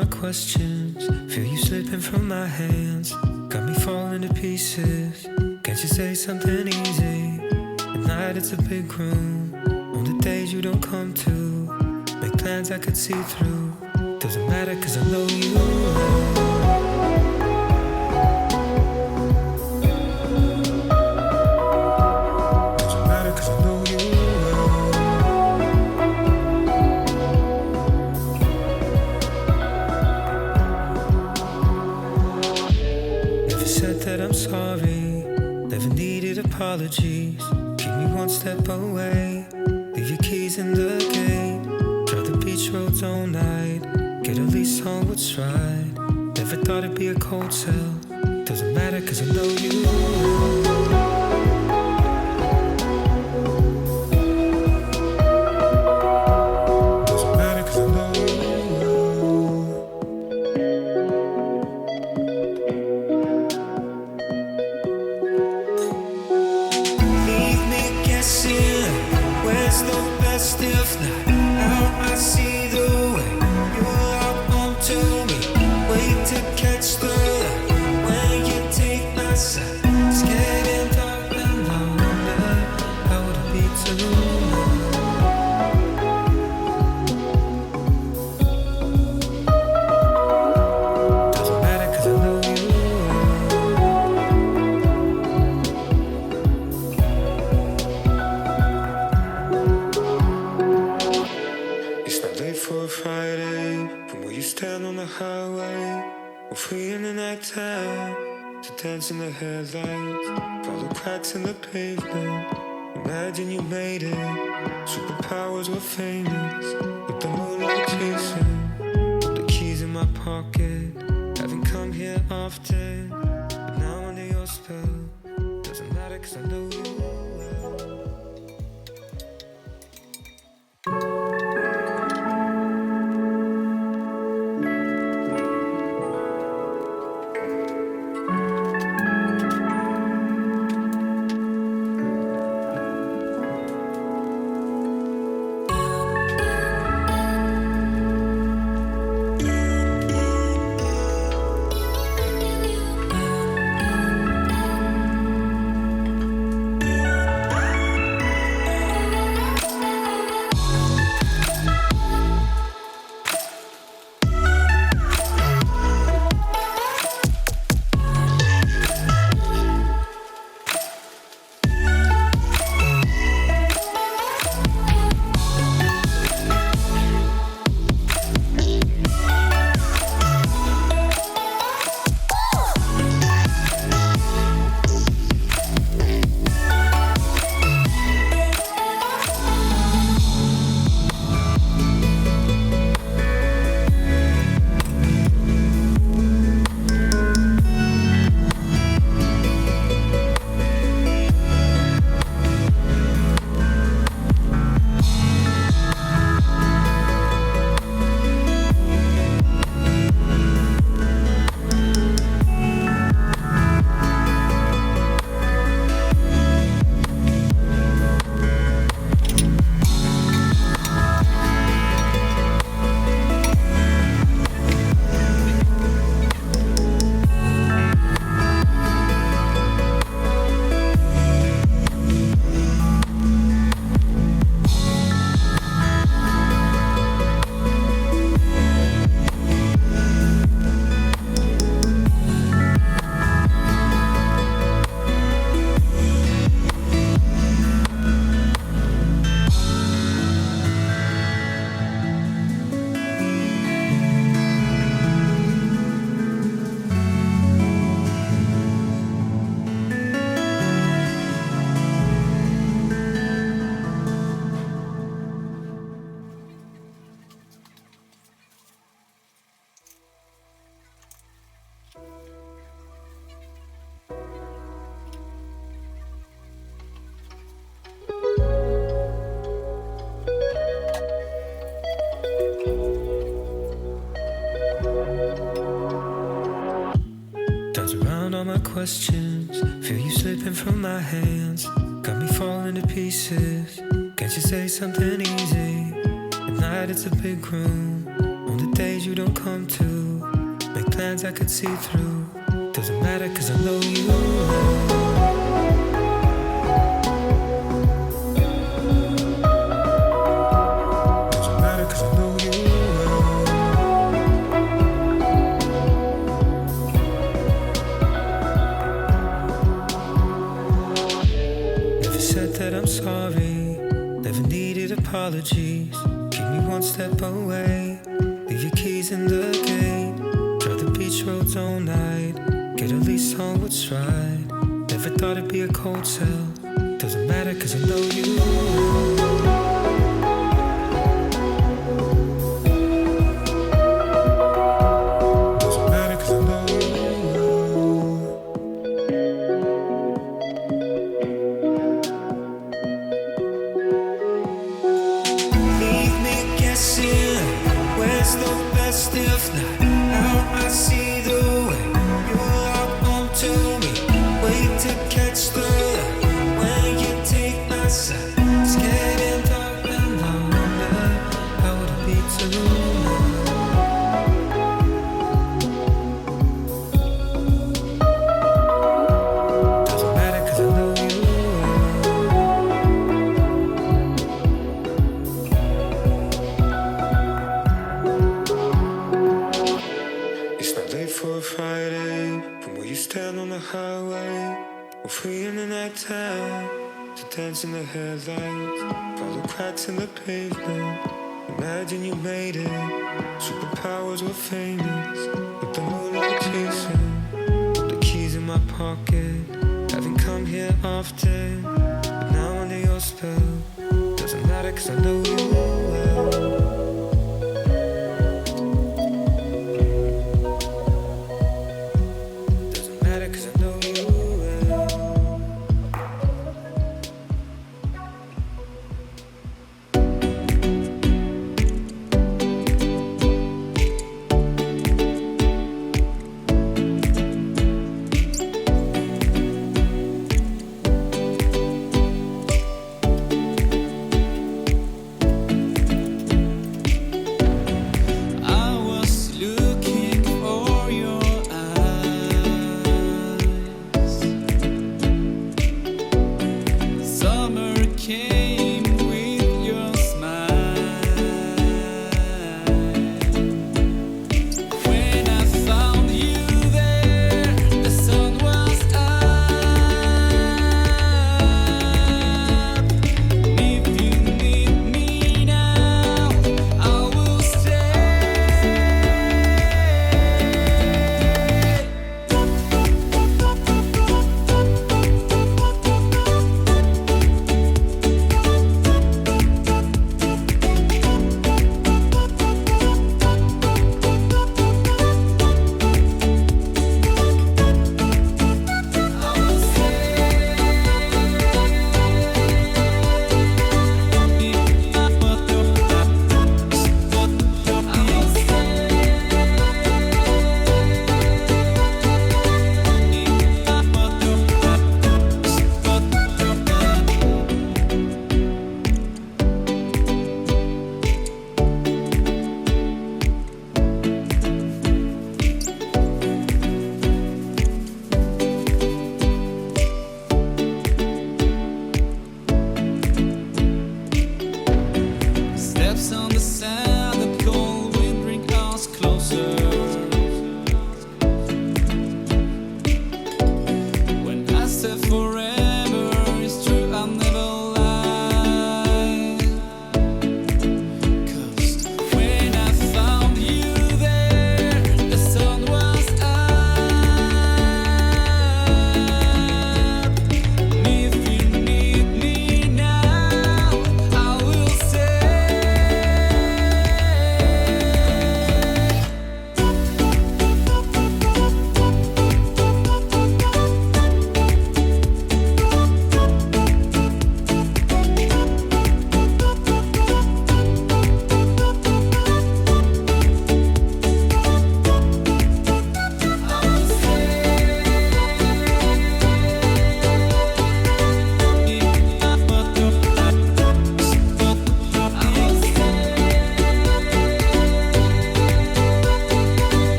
my questions. Feel you slipping from my hands. Got me falling to pieces. Can't you say something easy? At night it's a big room. On the days you don't come to, make plans I could see through. Doesn't matter cause I know you well. I'm sorry, never needed apologies. Keep me one step away, leave your keys in the gate. Drive the beach roads all night, get a lease on what's right. Never thought it'd be a cold sell. Doesn't matter cause I know you well. If not, now I see the way you lock onto me. Wait to catch the light when you take my side. It's getting dark and I wonder how would it be tonight. Doesn't matter cause I know you for a Friday, from where you stand on the highway. We're free in the nighttime to dance in the headlights. Follow cracks in the pavement. Imagine you made it. Superpowers were famous. With the moonlight chasing. The keys in my pocket. Haven't come here often, but now under your spell. Doesn't matter cause I know you well. Questions, feel you slipping from my hands. Got me falling to pieces. Can't you say something easy? At night it's a big room. On the days you don't come to. Make plans I could see through. Doesn't matter cause I know you well. Doesn't matter cause I know you well. Never said that I'm sorry. Never needed apologies. Keep me one step away. Leave your keys in the gate. Drive the beach roads all night. Get a lease on what's right. Never thought it'd be a cold sell. Doesn't matter cause I know you well. Doesn't matter cause I know you well. Leave me guessing. Where's the best if not how I see the way you lock onto me? Wait to catch the light when you take my side. It's getting dark and I wonder how would it be tonight? Doesn't matter cause I know you well. It's not late for a Friday. From where you stand on the highway, we're free in the nighttime to dance in the headlights. Follow cracks in the pavement. Imagine you made it. Superpowers were famous. With the moonlight chasing. The keys in my pocket. Haven't come here often, but now under your spell. Doesn't matter cause I know you well. Doesn't matter cause I know you well.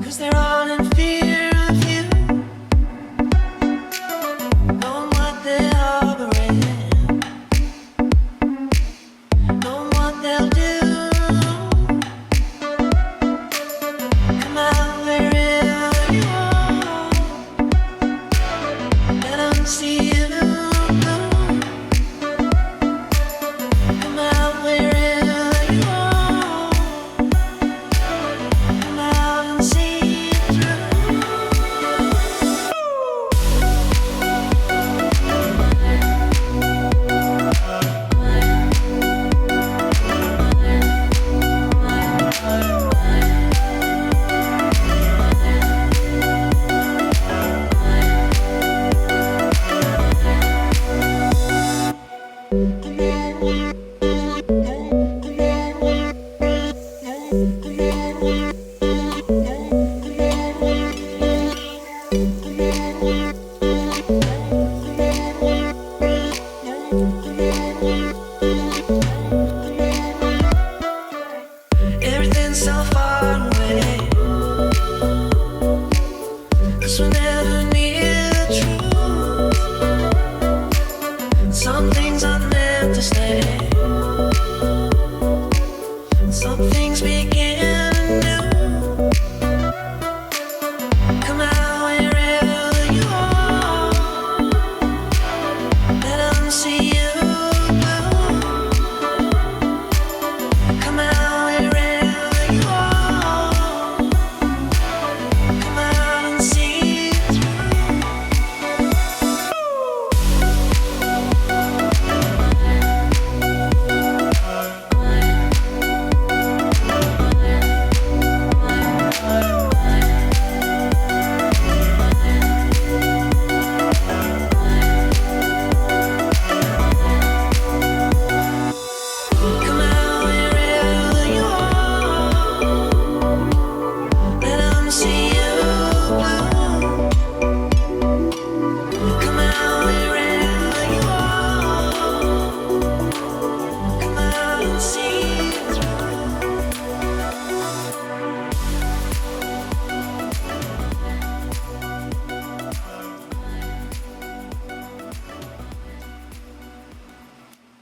'cause they're all in fear of you, knowing what they're harboring, knowing what they'll do. Come out wherever you are, let them see you. Come out wherever you are, come out and see it through. Everything's so far away. That's when